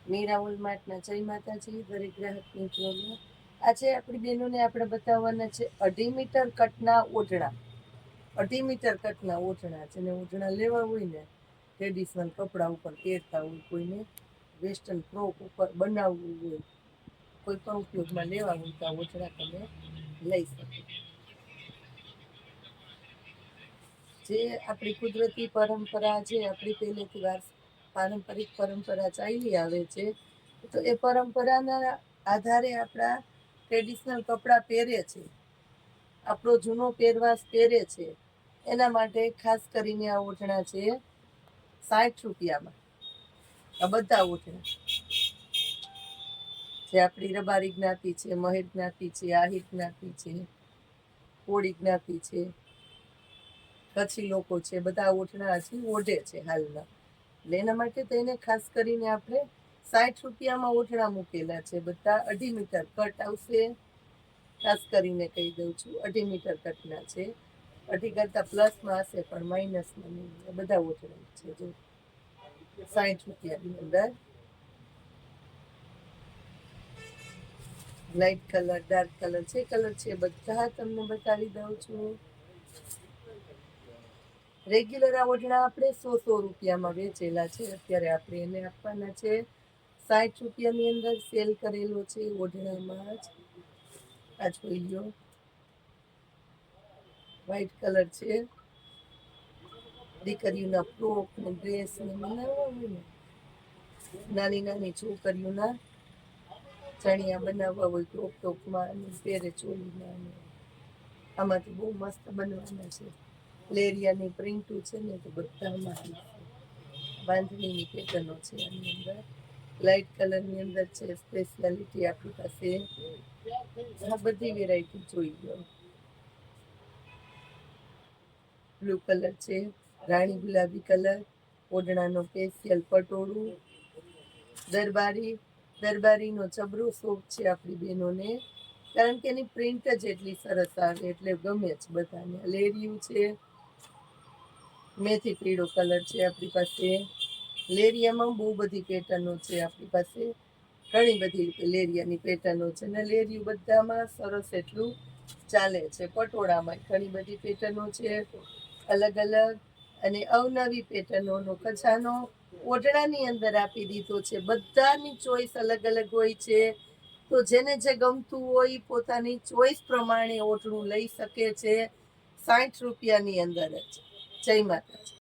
મીરા ઉલમાટના જય માતાજી દરેક ગ્રાહક મિત્રોને. આજે આપણી બહેનોને આપણે બતાવવાના છે 2.5 મીટર કટના ઓઢણા. 2.5 મીટર કટના ઓઢણા છે ને ઓઢણા લેવા હોય ને ટ્રેડિશનલ કપડા ઉપર પહેરતા હોય, કોઈને વેસ્ટર્ન ફ્રોક ઉપર બનાવવું હોય, કોઈ પણ ઉપયોગમાં લેવા હોય તો આ ઓઢણા તમે લઈ શકો. જે આપણી કુદરતી પરંપરા છે, આપણી પહેલેથી પારંપરિક પરંપરા ચાલી આવે છે, તો એ પરંપરાના આધારે આપણા ટ્રેડિશનલ કપડાં પહેરે છે, આપણો જૂનો પહેરવાશ પહેરે છે. એના માટે ખાસ કરીને આ ઓઢણા છે 60 રૂપિયામાં. આ બધા ઓઢણા જે આપણી રબારી જ્ઞાતિ છે, મહેર જ્ઞાતિ છે, આહિર જ્ઞાતિ છે, કોળી જ્ઞાતિ છે, કચ્છી લોકો છે, બધા ઓઢણા હજી ઓઢે છે હાલમાં. એટલે એના માટે તો એને ખાસ કરીને આપણે 60 રૂપિયામાં ઓઢણા મૂકેલા છે. બધા 2.5 મીટર કટ આવશે. ખાસ કરીને કહી દઉં છું 2.5 મીટર કટના છે. 2.5 કરતાં પ્લસમાં હશે પણ માઇનસમાં નહીં. બધા ઓઢણા છે જો 60 રૂપિયાની અંદર. લાઇટ કલર, ડાર્ક કલર, જે કલર છે બધા તમને બતાવી દઉં છું. રેગ્યુલર આ ઓઢણા આપણે 100 રૂપિયામાં વેચેલા છે. અત્યારે આપણે એને આપવાના છે 60 રૂપિયાની અંદર. સેલ કરેલો છે ઓઢણામાં જ. આ જોઈ લો, વ્હાઈટ કલર છે. દીકરીઓના ફ્રોક ને ડ્રેસ ને બનાવવા હોય ને, નાની નાની છોકરીઓના ચણિયા બનાવવા હોય ક્રોપ ટોપમાં અને પહેરે ચોલીમાં, આમાંથી બહુ મસ્ત બનવાના છે. લેરિયાની પ્રિન્ટું છે ને તો બધામાં બાંધણીની પેટર્નો છે. આની અંદર લાઇટ કલરની અંદર છે. સ્પેશિયાલિટી આપણી પાસે આ બધી વેરાયટી જોઈ લો. બ્લુ કલર છે, રાણી ગુલાબી કલર, ઓઢણાનો સ્પેશિયલ પટોળું, દરબારીનો જબરો શોખ છે આપણી બહેનોને, કારણ કે એની પ્રિન્ટ જ એટલી સરસ આવે એટલે ગમે જ બધાને. લેરિયું છે, મેથી પીળો કલર છે આપણી પાસે. લેરિયામાં બહુ બધી પેટર્નો છે આપણી પાસે, ઘણી બધી લેરિયાની પેટર્નો છે ને લેરિયું બધામાં સરસ એટલું ચાલે છે. પટોળામાં ઘણી બધી પેટર્નો છે અલગ અલગ, અને અવનવી પેટર્નોનો ખજાનો ઓઢણાની અંદર આપી દીધો છે. બધાની ચોઈસ અલગ અલગ હોય છે, તો જેને જે ગમતું હોય પોતાની ચોઈસ પ્રમાણે ઓઢણું લઈ શકે છે 60 રૂપિયાની અંદર જ. જય માતાજી.